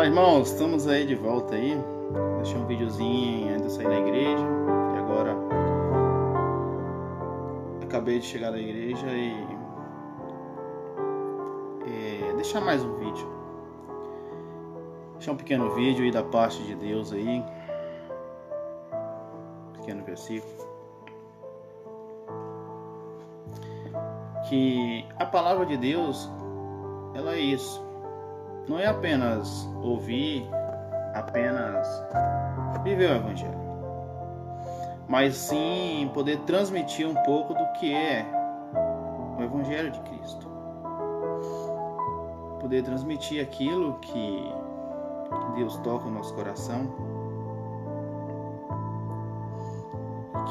Fala, irmãos, estamos aí de volta aí. Deixei um videozinho antes de sair da igreja e agora acabei de chegar da igreja e deixar mais um vídeo. Deixar um pequeno vídeo aí da parte de Deus aí, pequeno versículo, que a palavra de Deus, ela é isso. Não é apenas ouvir, apenas viver o Evangelho, mas sim poder transmitir um pouco do que é o Evangelho de Cristo. Poder transmitir aquilo que Deus toca no nosso coração,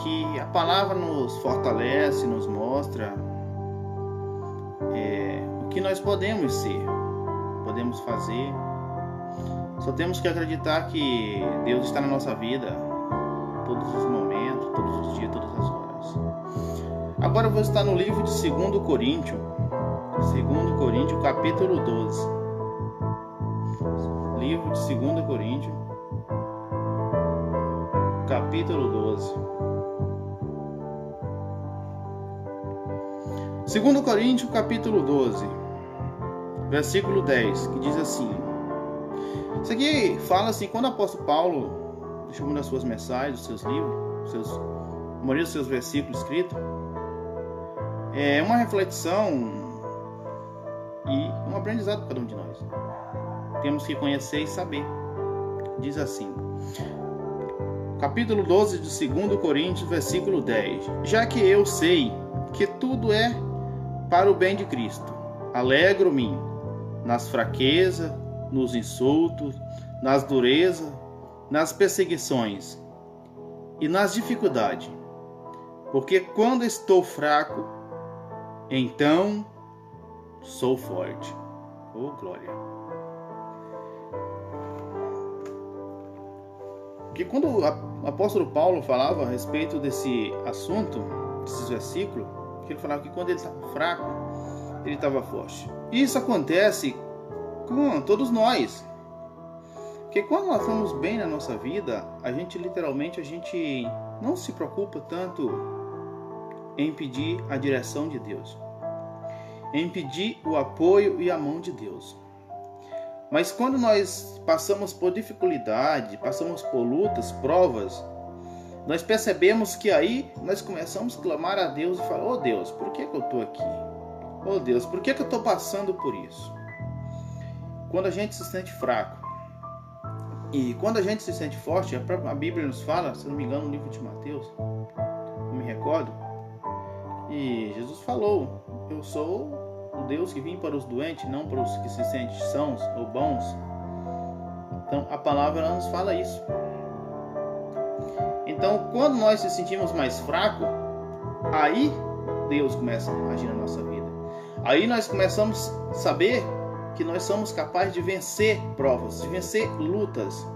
que a palavra nos fortalece, nos mostra o que nós podemos ser, podemos fazer. Só temos que acreditar que Deus está na nossa vida, todos os momentos, todos os dias, todas as horas. Agora eu vou estar no livro de 2 Coríntios, capítulo 12. Livro de 2 Coríntios, capítulo 12. 2 Coríntios, capítulo 12, versículo 10, que diz assim. Isso aqui fala assim, quando o apóstolo Paulo deixou uma das suas mensagens, dos seus livros, a maioria dos seus versículos escritos, é uma reflexão e um aprendizado para cada um de nós. Temos que conhecer e saber. Diz assim, capítulo 12 de 2 Coríntios, versículo 10. Já que eu sei que tudo é para o bem de Cristo, alegro-me nas fraquezas, nos insultos, nas durezas, nas perseguições e nas dificuldades. Porque quando estou fraco, então sou forte. Oh, glória! Porque quando o apóstolo Paulo falava a respeito desse assunto, desses versículos, ele falava que quando ele estava fraco, ele estava forte. E isso acontece com todos nós. Porque quando nós estamos bem na nossa vida, a gente não se preocupa tanto em pedir a direção de Deus, em pedir o apoio e a mão de Deus. Mas quando nós passamos por dificuldade, passamos por lutas, provas, nós percebemos que aí nós começamos a clamar a Deus e falar: oh Deus, por que eu estou aqui? Oh Deus, por que eu estou passando por isso? Quando a gente se sente fraco e quando a gente se sente forte, a Bíblia nos fala, se não me engano, no livro de Mateus, não me recordo, e Jesus falou: eu sou o Deus que vim para os doentes, não para os que se sentem sãos ou bons. Então a palavra ela nos fala isso. Então quando nós se sentimos mais fracos, aí Deus começa a agir na nossa vida. Aí nós começamos a saber que nós somos capazes de vencer provas, de vencer lutas,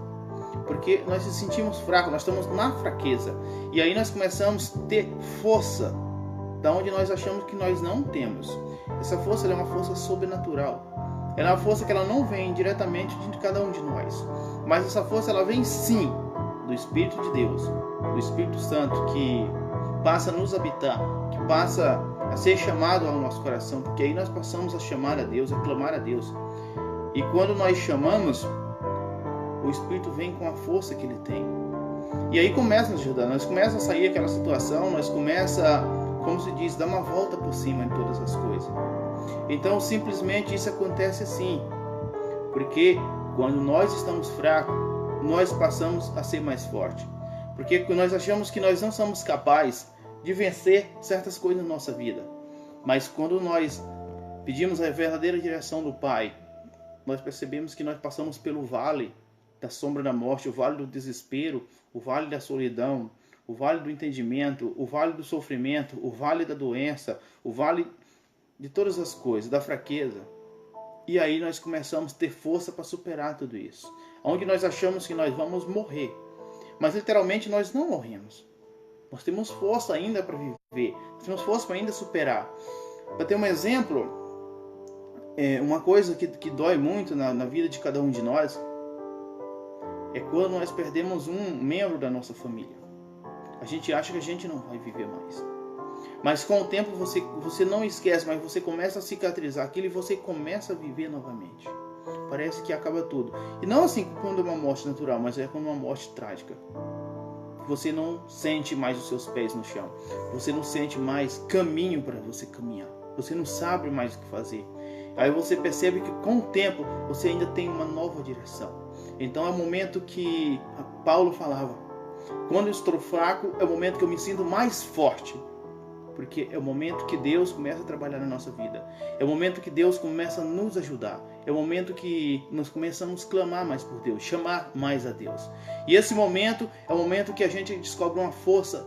porque nós nos sentimos fracos, nós estamos na fraqueza, e aí nós começamos a ter força, da onde nós achamos que nós não temos. Essa força é uma força sobrenatural, ela é uma força que ela não vem diretamente de cada um de nós, mas essa força ela vem sim do Espírito de Deus, do Espírito Santo, que passa a nos habitar, que passa a ser chamado ao nosso coração, porque aí nós passamos a chamar a Deus, a clamar a Deus. E quando nós chamamos, o Espírito vem com a força que Ele tem. E aí começa a nos ajudar, nós começamos a sair daquela situação, nós começamos a, como se diz, dar uma volta por cima em todas as coisas. Então simplesmente isso acontece assim, porque quando nós estamos fracos, nós passamos a ser mais fortes. Porque nós achamos que nós não somos capazes de vencer certas coisas na nossa vida. Mas quando nós pedimos a verdadeira direção do Pai, nós percebemos que nós passamos pelo vale da sombra da morte, o vale do desespero, o vale da solidão, o vale do entendimento, o vale do sofrimento, o vale da doença, o vale de todas as coisas, da fraqueza. E aí nós começamos a ter força para superar tudo isso. Onde nós achamos que nós vamos morrer, mas literalmente nós não morremos. Nós temos força ainda para viver, nós temos força para ainda superar. Para ter um exemplo, uma coisa que dói muito na vida de cada um de nós é quando nós perdemos um membro da nossa família. A gente acha que a gente não vai viver mais. Mas com o tempo você não esquece, mas você começa a cicatrizar aquilo e você começa a viver novamente. Parece que acaba tudo. E não assim quando é uma morte natural, mas é quando é uma morte trágica. Você não sente mais os seus pés no chão. Você não sente mais caminho para você caminhar. Você não sabe mais o que fazer. Aí você percebe que com o tempo você ainda tem uma nova direção. Então é o momento que Paulo falava: quando eu estou fraco, é o momento que eu me sinto mais forte. Porque é o momento que Deus começa a trabalhar na nossa vida. É o momento que Deus começa a nos ajudar. É o momento que nós começamos a clamar mais por Deus, chamar mais a Deus. E esse momento é o momento que a gente descobre uma força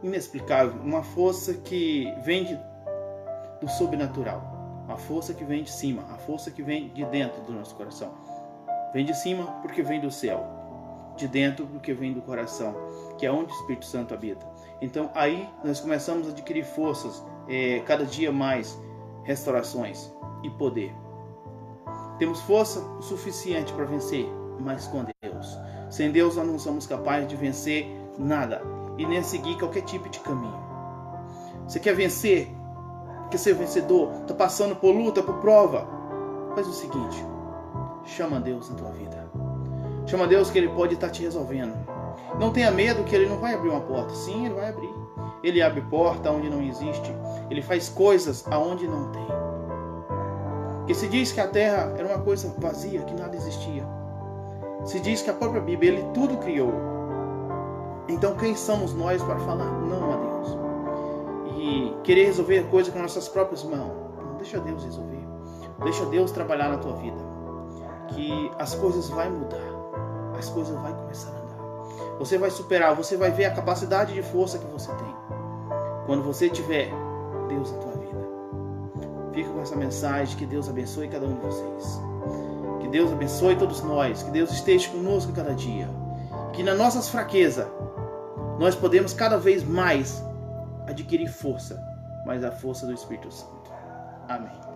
inexplicável, uma força que vem do sobrenatural, uma força que vem de cima, a força que vem de dentro do nosso coração. Vem de cima porque vem do céu, de dentro porque vem do coração, que é onde o Espírito Santo habita. Então aí nós começamos a adquirir forças, cada dia mais, restaurações e poder. Temos força o suficiente para vencer, mas com Deus. Sem Deus nós não somos capazes de vencer nada e nem seguir qualquer tipo de caminho. Você quer vencer? Quer ser vencedor? Está passando por luta, por prova? Faz o seguinte: chama Deus na tua vida. Chama Deus que Ele pode estar te resolvendo. Não tenha medo que Ele não vai abrir uma porta. Sim, Ele vai abrir. Ele abre porta onde não existe. Ele faz coisas aonde não tem. Porque se diz que a terra era uma coisa vazia, que nada existia. Se diz que a própria Bíblia, Ele tudo criou. Então quem somos nós para falar não a Deus? E querer resolver coisas com nossas próprias mãos? Não, deixa Deus resolver. Deixa Deus trabalhar na tua vida. Que as coisas vão mudar. As coisas vão começar a andar. Você vai superar, você vai ver a capacidade de força que você tem. Quando você tiver Deus na tua vida. Fica com essa mensagem, que Deus abençoe cada um de vocês. Que Deus abençoe todos nós, que Deus esteja conosco cada dia. Que nas nossas fraquezas, nós podemos cada vez mais adquirir força, mas a força do Espírito Santo. Amém.